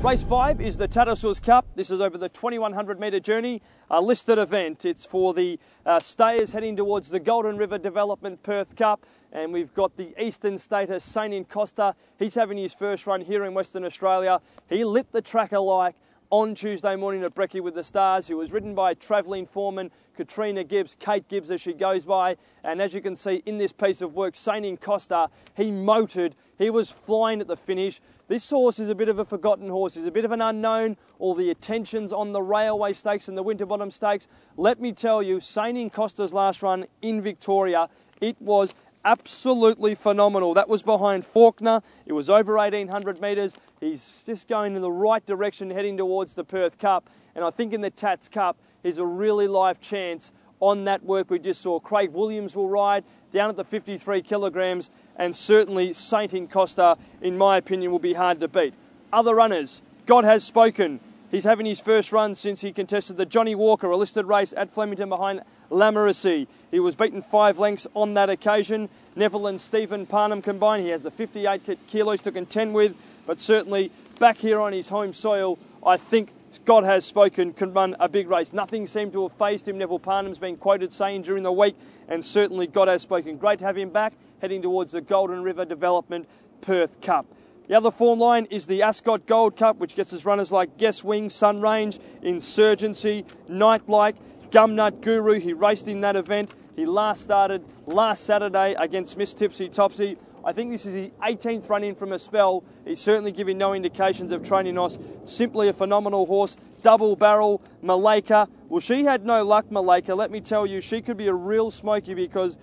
Race 5 is the Tattersalls Cup. This is over the 2100 metre journey, a listed event. It's for the stayers heading towards the Golden River Development Perth Cup. And we've got the Eastern Stater, Saint Costa. He's having his first run here in Western Australia. He lit the track alight on Tuesday morning at Brekkie with the Stars. He was ridden by travelling foreman Katrina Gibbs, Kate Gibbs as she goes by. And as you can see in this piece of work, Saint Costa, he motored. He was flying at the finish. This horse is a bit of a forgotten horse. He's a bit of an unknown. All the attention's on the Railway Stakes and the Winterbottom Stakes. Let me tell you, Saint Costa's last run in Victoria, it was absolutely phenomenal. That was behind Faulkner. It was over 1800 metres. He's just going in the right direction, heading towards the Perth Cup. And I think in the Tats Cup, he's a really live chance on that work we just saw. Craig Williams will ride down at the 53 kilograms, and certainly Saint Costa, in my opinion, will be hard to beat. Other runners, God Has Spoken. He's having his first run since he contested the Johnny Walker, a listed race at Flemington behind Lameracy. He was beaten 5 lengths on that occasion. Neville and Stephen Parnham combined. He has the 58 kilos to contend with, but certainly back here on his home soil, I think God Has Spoken can run a big race. Nothing seemed to have phased him. Neville Parnham's been quoted saying during the week, and certainly God Has Spoken. Great to have him back, heading towards the Golden River Development Perth Cup. The other form line is the Ascot Gold Cup, which gets us runners like Guess Wing, Sun Range, Insurgency, Nightlike, Gumnut Guru. He raced in that event. He last started last Saturday against Miss Tipsy Topsy. I think this is his 18th run in from a spell. He's certainly giving no indications of training us. Simply a phenomenal horse. Double Barrel, Malika. Well, she had no luck, Malika. Let me tell you, she could be a real smoky because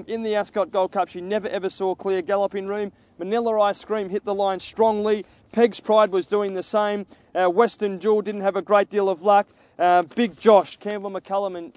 in the Ascot Gold Cup, she never ever saw clear galloping room. Manila Ice Cream hit the line strongly. Peg's Pride was doing the same. Western Jewel didn't have a great deal of luck. Big Josh, Campbell McCullum and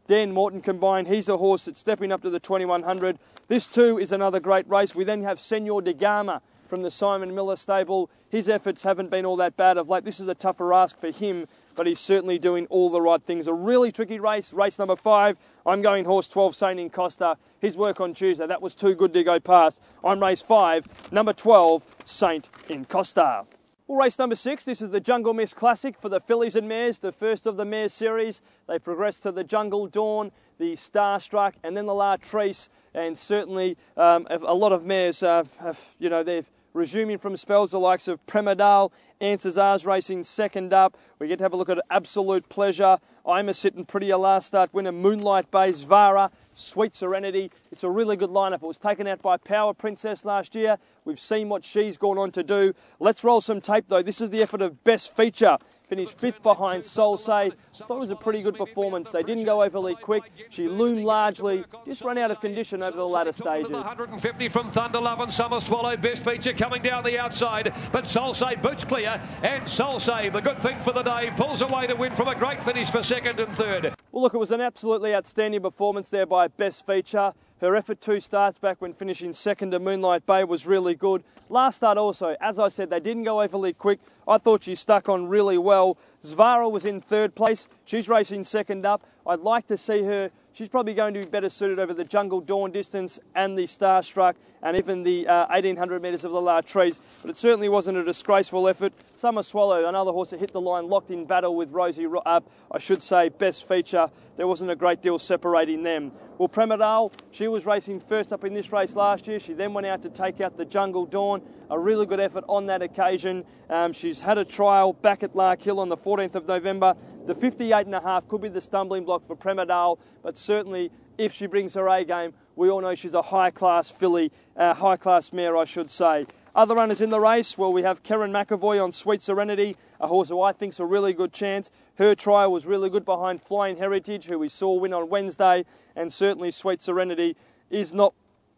Dan Morton combined. He's a horse that's stepping up to the 2100. This too is another great race. We then have Senor de Gama from the Simon Miller stable. His efforts haven't been all that bad of late. This is a tougher ask for him, but he's certainly doing all the right things. A really tricky race, race number 5. I'm going horse 12, Saint Costa. His work on Tuesday, that was too good to go past. I'm race 5, number 12, Saint Costa. Well, race number 6, this is the Jungle Miss Classic for the fillies and mares, the first of the mares series. They progress to the Jungle Dawn, the Starstruck, and then the La Trice. And certainly a lot of mares, they're resuming from spells, the likes of Premadal, Answers racing second up. We get to have a look at Absolute Pleasure. I'm a sitting pretty, a last start winner, Moonlight Bay, Zvara, Sweet Serenity. It's a really good lineup. It was taken out by Power Princess last year. We've seen what she's gone on to do. Let's roll some tape though. This is the effort of Best Feature. Finished 5th behind Soul Say. I thought it was a pretty good performance. They didn't go overly quick. She loomed largely, just run out of condition over the latter stages. 150 from Thunder Love and Summer Swallow. Best Feature coming down the outside, but Soul Say boots clear, and Soul Say, the good thing for the day, pulls away to win from a great finish for second and third. Well, look, it was an absolutely outstanding performance there by Best Feature. Her effort 2 starts back when finishing second to Moonlight Bay was really good. Last start also, as I said, they didn't go overly quick. I thought she stuck on really well. Zvara was in 3rd place. She's racing second up. I'd like to see her. She's probably going to be better suited over the Jungle Dawn distance and the Starstruck and even the 1800 metres of the La Trees. But it certainly wasn't a disgraceful effort. Summer Swallow, another horse that hit the line, locked in battle with Best Feature. There wasn't a great deal separating them. Well, Premadal, she was racing first up in this race last year. She then went out to take out the Jungle Dawn. A really good effort on that occasion. She's had a trial back at Lark Hill on the 14th of November. The 58.5 could be the stumbling block for Premadal, but certainly if she brings her A game, we all know she's a high-class filly, high-class mare, I should say. Other runners in the race, well, we have Karen McAvoy on Sweet Serenity, a horse who I think's a really good chance. Her trial was really good behind Flying Heritage, who we saw win on Wednesday, and certainly Sweet Serenity is not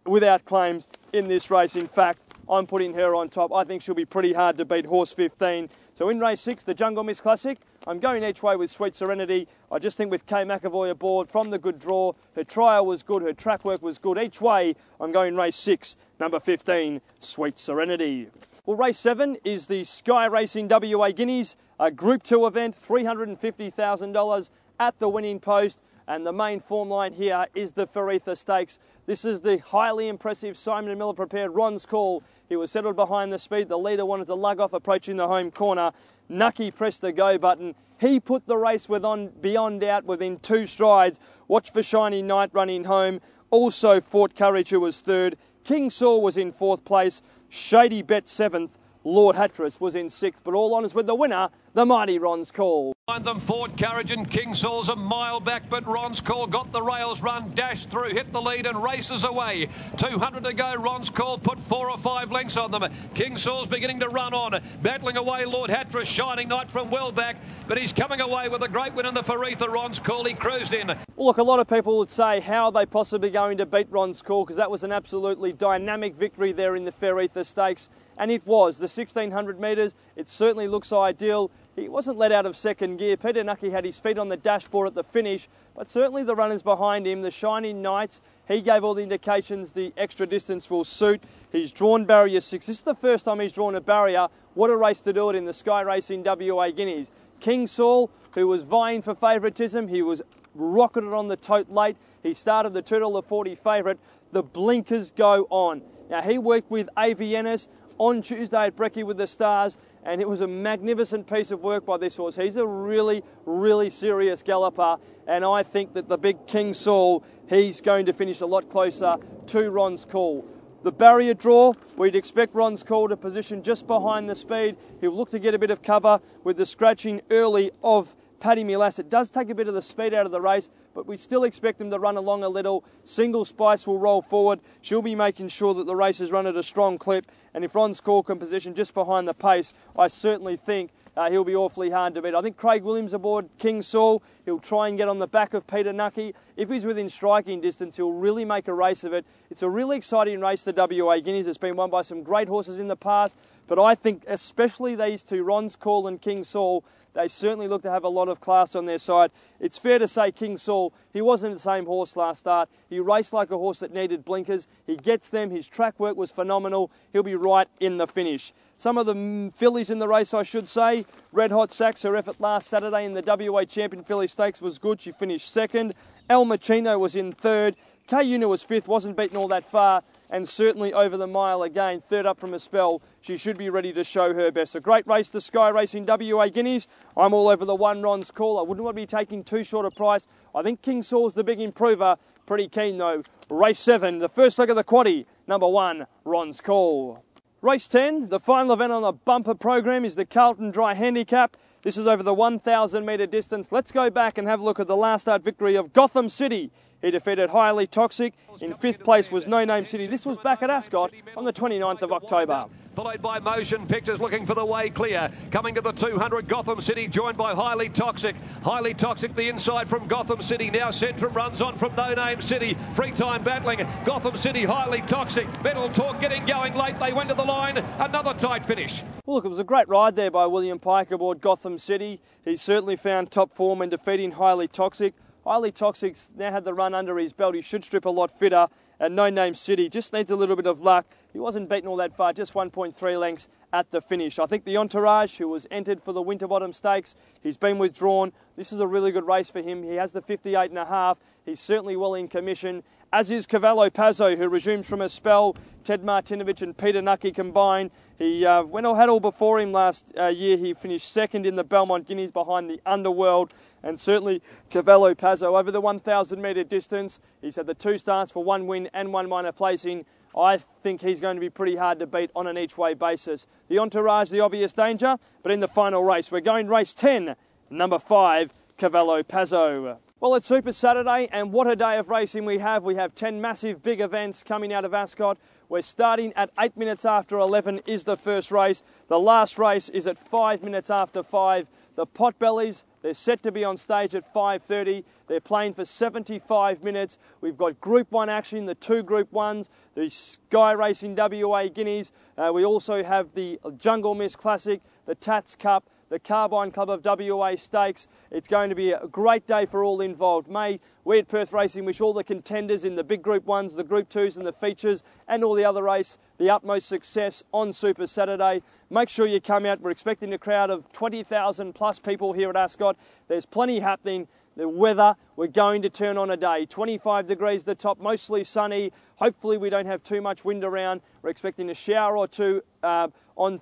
without claims in this race. In fact, I'm putting her on top. I think she'll be pretty hard to beat horse 15. So in race 6, the Jungle Miss Classic, I'm going each way with Sweet Serenity. I just think with Kay McAvoy aboard from the good draw, her trial was good, her track work was good. Each way, I'm going race 6, number 15, Sweet Serenity. Well, race 7 is the Sky Racing WA Guineas, a Group 2 event, $350,000 at the winning post. And the main form line here is the Faritha Stakes. This is the highly impressive Simon & Miller prepared Ron's Call. He was settled behind the speed. The leader wanted to lug off approaching the home corner. Nucky pressed the go button. He put the race beyond doubt within 2 strides. Watch for Shiny Knight running home. Also Fort Courage, who was third. King Saul was in 4th place. Shady Bet 7th. Lord Hatteras was in 6th, but all honours with the winner, the mighty Ron's Call. Behind them, Fort Courage and King Saul's a mile back, but Ron's Call got the rails run, dashed through, hit the lead and races away. 200 to go. Ron's Call put 4 or 5 lengths on them. King Saul's beginning to run on. Battling away, Lord Hatteras, Shining Knight from well back, but he's coming away with a great win in the Faritha. Ron's Call, he cruised in. Well, look, a lot of people would say, how are they possibly going to beat Ron's Call? Because that was an absolutely dynamic victory there in the Faritha Stakes. And it was. The 1600 metres, it certainly looks ideal. He wasn't let out of second gear. Peter Nucky had his feet on the dashboard at the finish, but certainly the runners behind him, the Shining Knights, he gave all the indications the extra distance will suit. He's drawn barrier 6. This is the first time he's drawn a barrier. What a race to do it in the Sky Racing WA Guineas. King Saul, who was vying for favouritism, he was rocketed on the tote late. He started the $2.40 favourite. The blinkers go on. Now, he worked with Aviennis on Tuesday at Breckie with the Stars, and it was a magnificent piece of work by this horse. He's a really, really serious galloper, and I think that the big King Saul, he's going to finish a lot closer to Ron's Call. The barrier draw, we'd expect Ron's Call to position just behind the speed. He'll look to get a bit of cover with the scratching early of Paddy Milas. It does take a bit of the speed out of the race, but we still expect him to run along a little. Single Spice will roll forward. She'll be making sure that the race is run at a strong clip. And if Ron's Call can position just behind the pace, I certainly think he'll be awfully hard to beat. I think Craig Williams aboard King Saul. He'll try and get on the back of Peter Nucky. If he's within striking distance, he'll really make a race of it. It's a really exciting race, the WA Guineas. It's been won by some great horses in the past, but I think especially these two, Ron's Call and King Saul, they certainly look to have a lot of class on their side. It's fair to say King Saul, he wasn't the same horse last start. He raced like a horse that needed blinkers. He gets them. His track work was phenomenal. He'll be right in the finish. Some of the fillies in the race, I should say. Red Hot Sacks, her effort last Saturday in the WA Champion Filly Stakes was good. She finished 2nd. El Machino was in 3rd. K-Una was 5th, wasn't beaten all that far. And certainly over the mile again, 3rd up from a spell. She should be ready to show her best. A great race, the Sky Racing WA Guineas. I'm all over the one Ron's Call. I wouldn't want to be taking too short a price. I think King Saul's the big improver. Pretty keen though. Race 7, the first leg of the quaddie. Number 1, Ron's Call. Race 10, the final event on the bumper program is the Calton Dry Handicap. This is over the 1,000 metre distance. Let's go back and have a look at the last start victory of Gotham City. He defeated Highly Toxic. In 5th place was No Name City. This was back at Ascot on the 29th of October. Followed by Motion Pictures looking for the way clear. Coming to the 200, Gotham City joined by Highly Toxic. Highly Toxic the inside from Gotham City. Now Centrum runs on from No Name City. Free time battling. Gotham City, Highly Toxic. Metal Talk getting going late. They went to the line. Another tight finish. Well, look, it was a great ride there by William Pike aboard Gotham City. He certainly found top form in defeating Highly Toxic. Highly Toxic's now had the run under his belt. He should strip a lot fitter. And No Name City just needs a little bit of luck. He wasn't beaten all that far, just 1.3 lengths at the finish. I think the Entourage, who was entered for the Winterbottom Stakes, he's been withdrawn. This is a really good race for him. He has the 58.5. He's certainly well in commission, as is Cavallo Pazzo, who resumes from a spell. Ted Martinovich and Peter Nucky combined. He had all before him last year. He finished 2nd in the Belmont Guineas behind the Underworld. And certainly Cavallo Pazzo over the 1,000 metre distance. He's had the 2 starts for 1 win and 1 minor placing. I think he's going to be pretty hard to beat on an each-way basis. The Entourage, the obvious danger, but in the final race, we're going race 10, number 5, Cavallo Pazzo. Well, it's Super Saturday, and what a day of racing we have. We have 10 massive big events coming out of Ascot. We're starting at 8 minutes after 11 is the first race. The last race is at 5 minutes after 5. The Potbellies, they're set to be on stage at 5:30. They're playing for 75 minutes. We've got Group 1 action, the 2 Group 1s, the Sky Racing WA Guineas. We also have the Jungle Miss Classic, the Tats Cup, the Carbine Club of WA Stakes. It's going to be a great day for all involved. May we at Perth Racing wish all the contenders in the big Group 1s, the Group 2s and the features and all the other race the utmost success on Super Saturday. Make sure you come out. We're expecting a crowd of 20,000 plus people here at Ascot. There's plenty happening. The weather, we're going to turn on a day. 25 degrees the top, mostly sunny. Hopefully we don't have too much wind around. We're expecting a shower or two on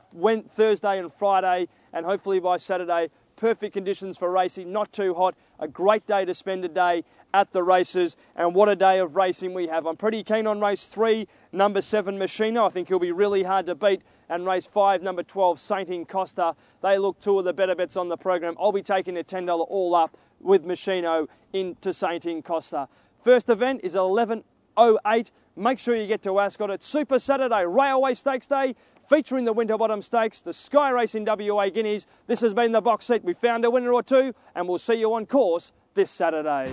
Thursday and Friday, and hopefully by Saturday, perfect conditions for racing, not too hot. A great day to spend a day at the races, and what a day of racing we have. I'm pretty keen on race 3, number 7, Machino. I think he'll be really hard to beat. And race 5, number 12, Saint Costa. They look two of the better bets on the program. I'll be taking a $10 all up with Machino into Saint Costa. First event is 11:08. Make sure you get to Ascot. It's Super Saturday, Railway Stakes Day, featuring the Winterbottom Stakes, the Sky Racing WA Guineas. This has been the box seat. We found a winner or two, and we'll see you on course this Saturday.